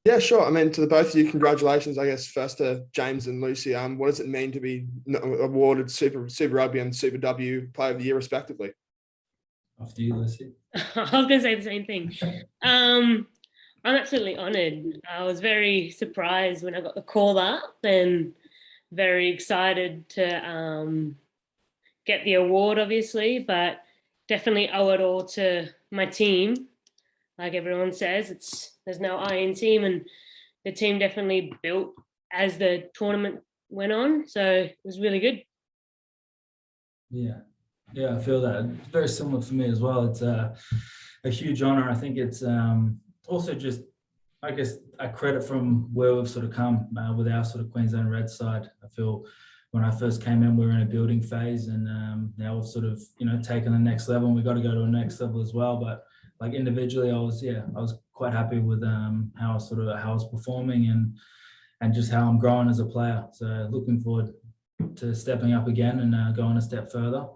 Yeah, sure. I mean, to the both of you, congratulations. I guess first to James and Lucy. What does it mean to be awarded Super Rugby and Super W Player of the Year, respectively? After you, Lucy. I was going to say the same thing. I'm absolutely honoured. I was very surprised when I got the call up and very excited to get the award, obviously, but definitely owe it all to my team. Like everyone says, there's no I in team, and the team definitely built as the tournament went on. So it was really good. Yeah, I feel that. It's very similar for me as well. It's a huge honour. I think it's also just, I guess, a credit from where we've sort of come with our sort of Queensland Reds side. I feel when I first came in, we were in a building phase, and now we've sort of, taken the next level, and we've got to go to a next level as well. But like individually, I was quite happy with how I was performing and just how I'm growing as a player. So looking forward to stepping up again and going a step further.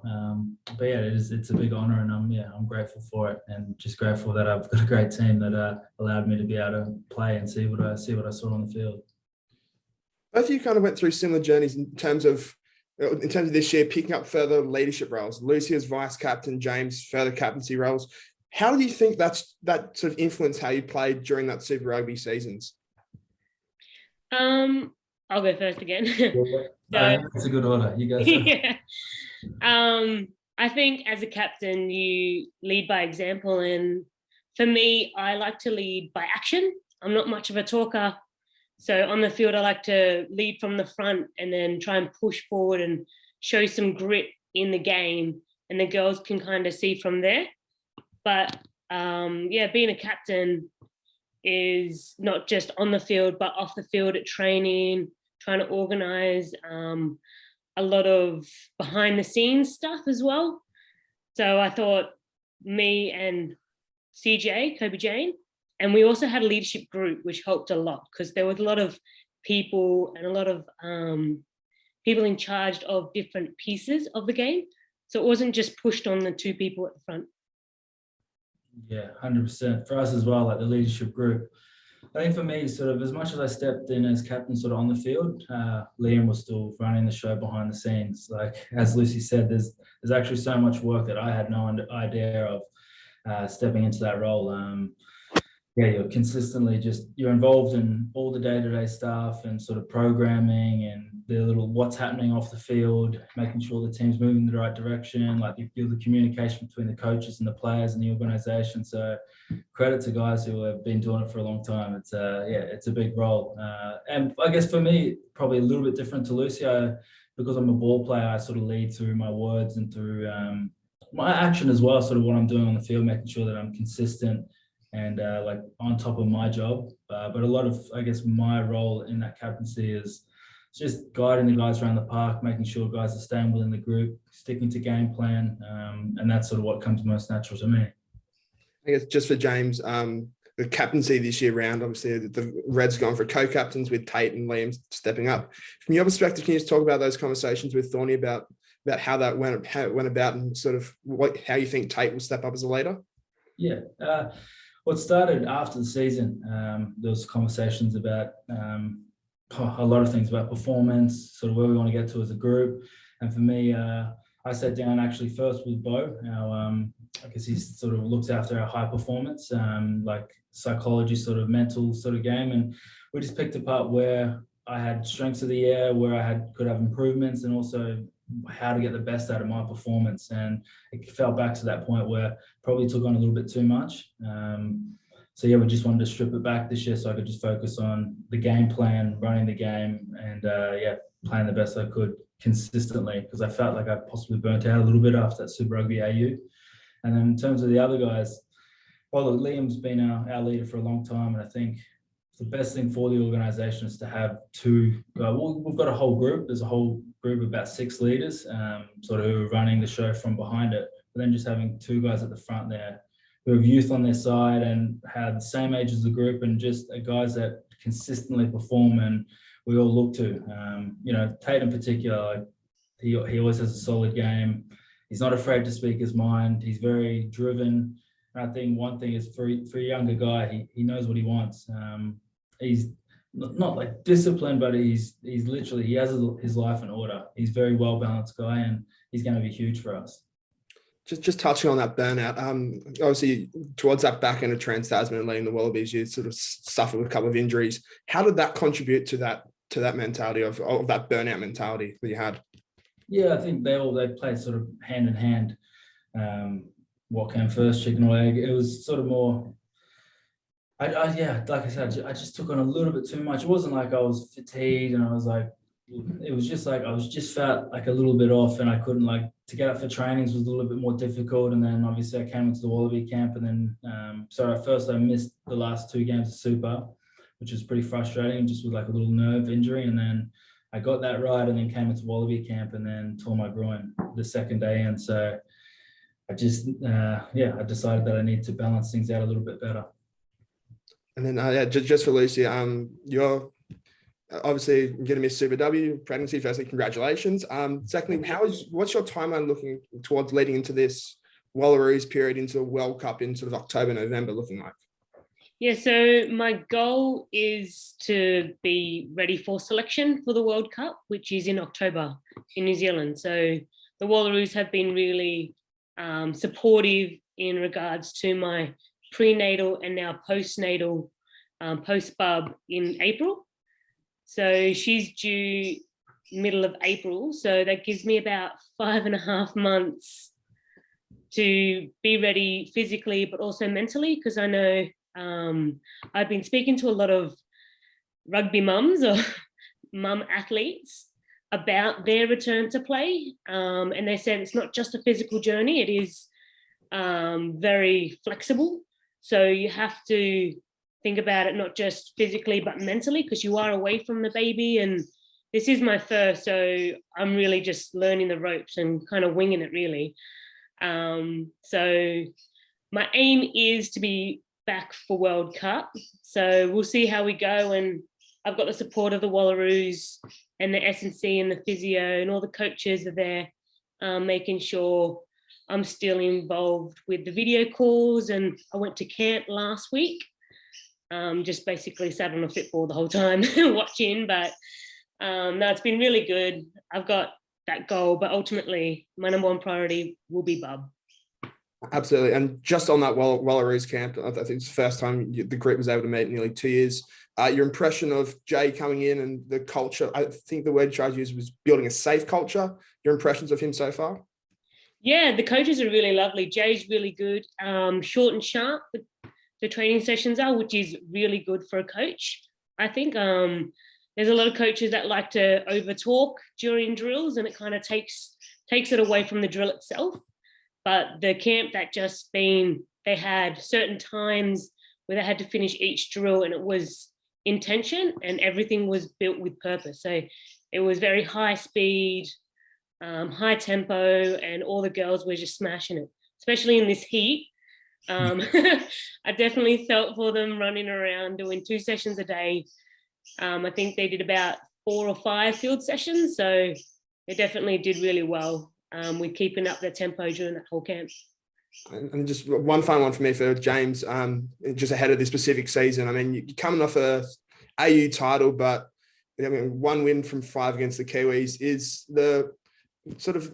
But yeah, it's a big honour, and I'm grateful for it, and just grateful that I've got a great team that allowed me to be able to play and see what I saw on the field. Both of you kind of went through similar journeys in terms of this year, picking up further leadership roles. Lucy as vice captain, James further captaincy roles. How do you think that sort of influenced how you played during that Super Rugby seasons? I'll go first again. That's a good order. You go first. Yeah. I think as a captain, you lead by example, and for me, I like to lead by action. I'm not much of a talker. So on the field, I like to lead from the front and then try and push forward and show some grit in the game, and the girls can kind of see from there. But being a captain is not just on the field, but off the field at training, trying to organise a lot of behind the scenes stuff as well. So I thought me and CJ, Kobe Jane, and we also had a leadership group, which helped a lot because there was a lot of people and a lot of people in charge of different pieces of the game. So it wasn't just pushed on the two people at the front. Yeah, 100%. For us as well, like the leadership group. I think for me, sort of as much as I stepped in as captain sort of on the field, Liam was still running the show behind the scenes. Like, as Lucy said, there's actually so much work that I had no idea of stepping into that role. You're consistently you're involved in all the day-to-day stuff and sort of programming and the little what's happening off the field, making sure the team's moving in the right direction, like you the communication between the coaches and the players and the organisation. So credit to guys who have been doing it for a long time. It's a big role. And I guess for me, probably a little bit different to Lucy, because I'm a ball player, I sort of lead through my words and through my action as well, sort of what I'm doing on the field, making sure that I'm consistent and like on top of my job. But a lot of, I guess, my role in that captaincy is just guiding the guys around the park, making sure guys are staying within the group, sticking to game plan, and that's sort of what comes most natural to me. I guess just for James, the captaincy this year round, obviously the Reds going for co-captains with Tate and Liam stepping up. From your perspective, can you just talk about those conversations with Thorny about how that went about and sort of how you think Tate will step up as a leader? Yeah. What started after the season, there was conversations about a lot of things about performance, sort of where we want to get to as a group. And for me, I sat down actually first with Bo. I guess he sort of looks after our high performance, like psychology, sort of mental sort of game. And we just picked apart where I had strengths of the year, where I could have improvements, and also how to get the best out of my performance. And it fell back to that point where probably took on a little bit too much. So we just wanted to strip it back this year so I could just focus on the game plan, running the game, and playing the best I could consistently, because I felt like I possibly burnt out a little bit after that Super Rugby AU. And then in terms of the other guys, well, Liam's been our leader for a long time, and I think the best thing for the organisation is to have two. We've got a whole group. There's a whole group of about 6 leaders, sort of who are running the show from behind it. But then just having 2 guys at the front there who have youth on their side and have the same age as the group, and just guys that consistently perform and we all look to. Tate in particular, he always has a solid game. He's not afraid to speak his mind. He's very driven. And I think one thing is for a younger guy, he knows what he wants. he's not like disciplined, but he's literally, he has his life in order. He's a very well balanced guy, and he's going to be huge for us. Just touching on that burnout, obviously towards that back end of Trans-Tasman and leading the Wallabies, you sort of suffered with a couple of injuries. How did that contribute to that mentality of that burnout mentality that you had? Yeah, I think they played sort of hand in hand. What came first, chicken or egg? It was sort of more. Yeah, like I said, I just took on a little bit too much. It wasn't like I was fatigued and I was like, it was just like I was just felt like a little bit off, and I couldn't, like, to get up for trainings was a little bit more difficult. And then obviously I came into the Wallaby camp, and then so at first I missed the last 2 games of Super, which was pretty frustrating, just with like a little nerve injury. And then I got that right, and then came into Wallaby camp, and then tore my groin the second day. And so I just I decided that I need to balance things out a little bit better. And then just for Lucy, you're obviously going to miss Super W pregnancy. Firstly, congratulations. Secondly, what's your timeline looking towards leading into this Wallaroos period into the World Cup in sort of October, November looking like? Yeah, so my goal is to be ready for selection for the World Cup, which is in October in New Zealand. So the Wallaroos have been really supportive in regards to my prenatal and now postnatal post-bub in April. So she's due middle of April. So that gives me about 5.5 months to be ready physically, but also mentally, because I know I've been speaking to a lot of rugby mums or mum athletes about their return to play. And they said it's not just a physical journey, it is very flexible. So you have to think about it not just physically, but mentally, because you are away from the baby. And this is my first, so I'm really just learning the ropes and kind of winging it, really. So my aim is to be back for World Cup. So we'll see how we go. And I've got the support of the Wallaroos and the S&C and the physio, and all the coaches are there, making sure I'm still involved with the video calls. And I went to camp last week, just basically sat on a football the whole time watching. But no, it's been really good. I've got that goal, but ultimately my number one priority will be bub. Absolutely. And just on that Wallaroos camp, I think it's the first time the group was able to meet in nearly 2 years. Your impression of Jay coming in and the culture, I think the word you tried to use was building a safe culture. Your impressions of him so far? Yeah, the coaches are really lovely. Jay's really good, short and sharp. The training sessions are, which is really good for a coach. I think there's a lot of coaches that like to over talk during drills, and it kind of takes it away from the drill itself. But the camp that just been, they had certain times where they had to finish each drill, and it was intention, and everything was built with purpose. So it was very high speed, high tempo, and all the girls were just smashing it, especially in this heat. I definitely felt for them running around doing 2 sessions a day. I think they did about 4 or 5 field sessions. So they definitely did really well with keeping up their tempo during that whole camp. And just one final one for me for James, just ahead of this specific season. I mean, you're coming off a AU title, but I mean, 1 win from 5 against the Kiwis. Is the sort of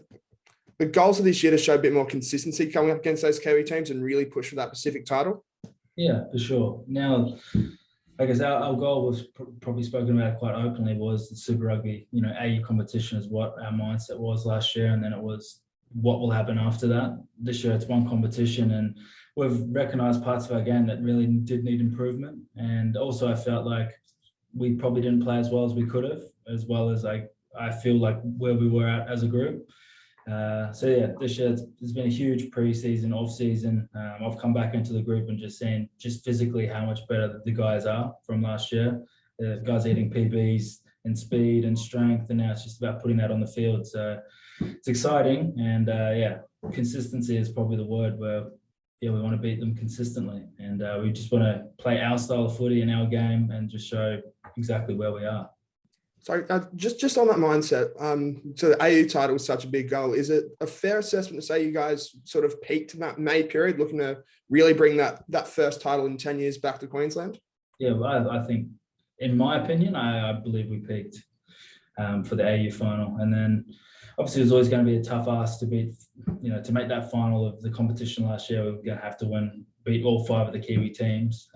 the goals of this year to show a bit more consistency coming up against those Kiwi teams and really push for that Pacific title? Yeah, for sure. Now, I guess our goal was probably spoken about quite openly, was the Super Rugby, AU competition is what our mindset was last year. And then it was what will happen after that. This year it's one competition, and we've recognised parts of our game that really did need improvement. And also I felt like we probably didn't play as well as we could have, as well as I feel like where we were at as a group. So yeah, this year there's been a huge pre-season, off-season. I've come back into the group and just seen just physically how much better the guys are from last year. The guys are hitting PBs in speed and strength, and now it's just about putting that on the field. So it's exciting, and consistency is probably the word. Where we want to beat them consistently, and we just want to play our style of footy in our game and just show exactly where we are. So just on that mindset, so the AU title was such a big goal. Is it a fair assessment to say you guys sort of peaked in that May period, looking to really bring that first title in 10 years back to Queensland? Yeah, well, I think in my opinion, I believe we peaked for the AU final. And then obviously it was always going to be a tough ask to beat, to make that final of the competition last year. We were going to have to beat all 5 of the Kiwi teams,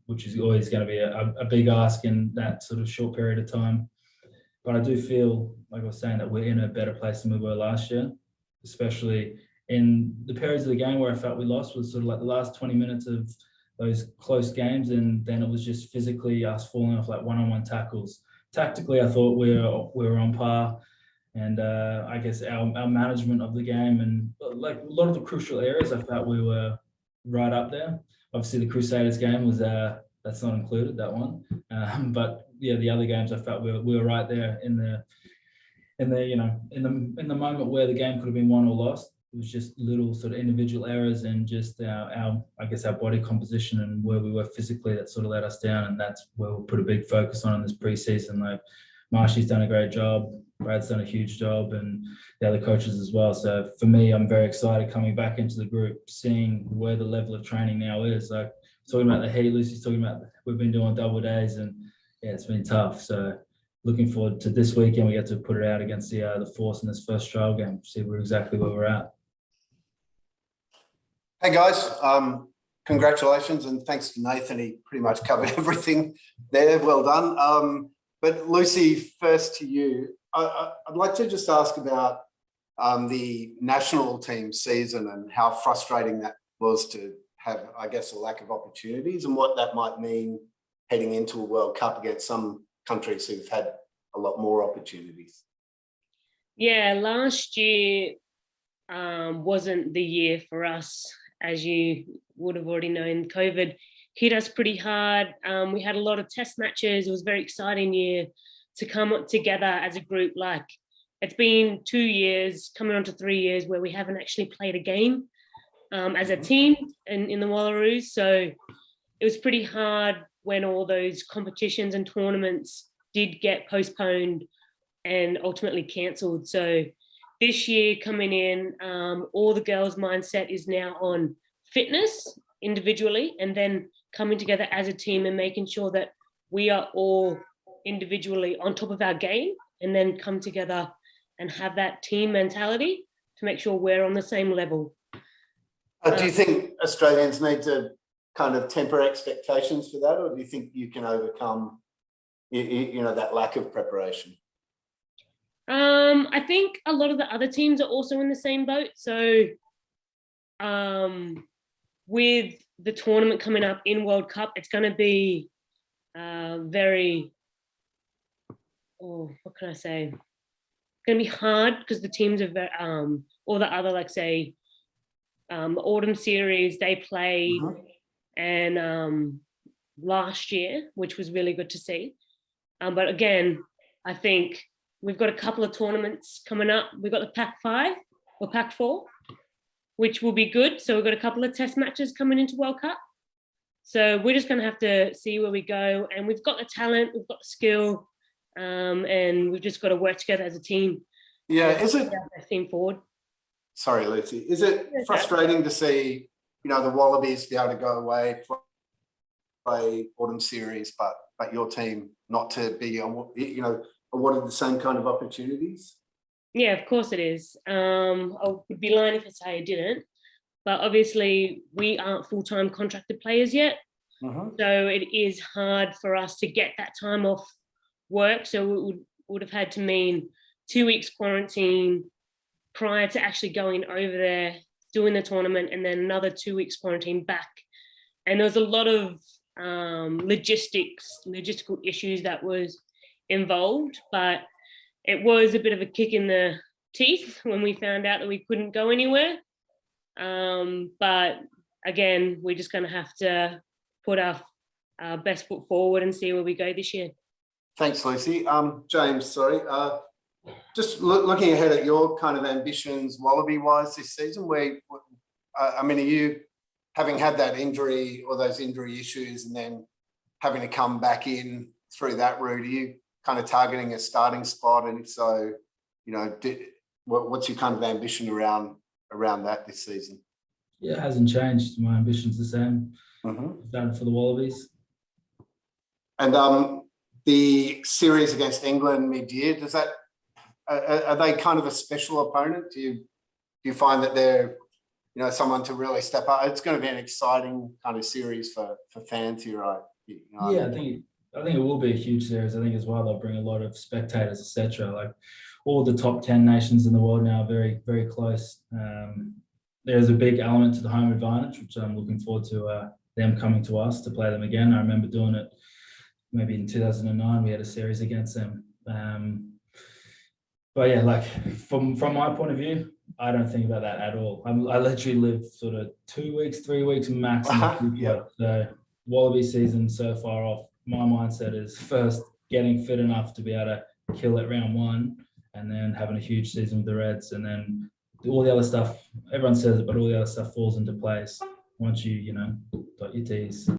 which is always going to be a big ask in that sort of short period of time. But I do feel, like I was saying, that we're in a better place than we were last year, especially in the periods of the game where I felt we lost was sort of like the last 20 minutes of those close games, and then it was just physically us falling off like one-on-one tackles. Tactically, I thought we were on par, and I guess our management of the game and like a lot of the crucial areas, I felt we were right up there. Obviously, the Crusaders game was that's not included, that one, but yeah, the other games I felt we were right there in the moment where the game could have been won or lost. It was just little sort of individual errors and just our body composition and where we were physically that sort of let us down. And that's where we'll put a big focus on in this preseason. Like Marshy's done a great job, Brad's done a huge job, and the other coaches as well. So for me, I'm very excited coming back into the group, seeing where the level of training now is. Like talking about the heat, Lucy's talking about we've been doing double days, and yeah, it's been tough. So looking forward to this weekend. We get to put it out against the Force in this first trial game, see exactly where we're at. Hey guys, congratulations and thanks to Nathan. He pretty much covered everything there. Well done. But Lucy, first to you. I'd like to just ask about the national team season and how frustrating that was to have, I guess, a lack of opportunities and what that might mean heading into a World Cup against some countries who've had a lot more opportunities. Yeah, last year wasn't the year for us. As you would have already known, COVID hit us pretty hard. We had a lot of test matches. It was a very exciting year to come together as a group. Like it's been 2 years, coming on to 3 years, where we haven't actually played a game as a team in the Wallaroos. So it was pretty hard when all those competitions and tournaments did get postponed and ultimately cancelled. So this year coming in, all the girls' mindset is now on fitness individually and then coming together as a team and making sure that we are all individually on top of our game and then come together and have that team mentality to make sure we're on the same level. Do you think Australians need to kind of temper expectations for that, or do you think you can overcome, that lack of preparation? I think a lot of the other teams are also in the same boat. So with the tournament coming up in World Cup, it's going to be very, what can I say? It's going to be hard because the teams are very, all the other, like say, autumn series they played and last year, which was really good to see. But again, I think we've got a couple of tournaments coming up. We've got the Pac-5 or Pac-4, which will be good. So we've got a couple of test matches coming into World Cup. So we're just going to have to see where we go. And we've got the talent, we've got the skill, and we've just got to work together as a team. Yeah, is it? Team forward. Sorry, Lucy. Is it frustrating to see, the Wallabies be able to go away, play autumn series, but your team not to be, awarded the same kind of opportunities? Yeah, of course it is. I would be lying if I say I didn't, but obviously we aren't full-time contracted players yet. So it is hard for us to get that time off work. So it would have had to mean 2 weeks quarantine prior to actually going over there, doing the tournament, and then another 2 weeks quarantine back. And there was a lot of logistical issues that was involved, but it was a bit of a kick in the teeth when we found out that we couldn't go anywhere. But again, we're just going to have to put our best foot forward and see where we go this year. Thanks, Lucy. James, sorry. Just looking ahead at your kind of ambitions, Wallaby-wise this season, are you, having had that injury or those injury issues and then having to come back in through that route, are you kind of targeting a starting spot? And if so, what's your kind of ambition around that this season? Yeah, it hasn't changed. My ambition's the same. Done for the Wallabies. And the series against England mid-year, does that are they kind of a special opponent? Do you find that they're someone to really step up? It's going to be an exciting kind of series for fans here, right? Yeah, I think it will be a huge series. I think as well they'll bring a lot of spectators, etc. Like all the top 10 nations in the world now are very, very close. There's a big element to the home advantage, which I'm looking forward to them coming to us to play them again. I remember doing it maybe in 2009. We had a series against them. But yeah, like from my point of view, I don't think about that at all. I literally live sort of 2 weeks, 3 weeks max. Yep. So Wallaby season so far off. My mindset is first getting fit enough to be able to kill it round one, and then having a huge season with the Reds, and then all the other stuff. Everyone says it, but all the other stuff falls into place once you dot your T's.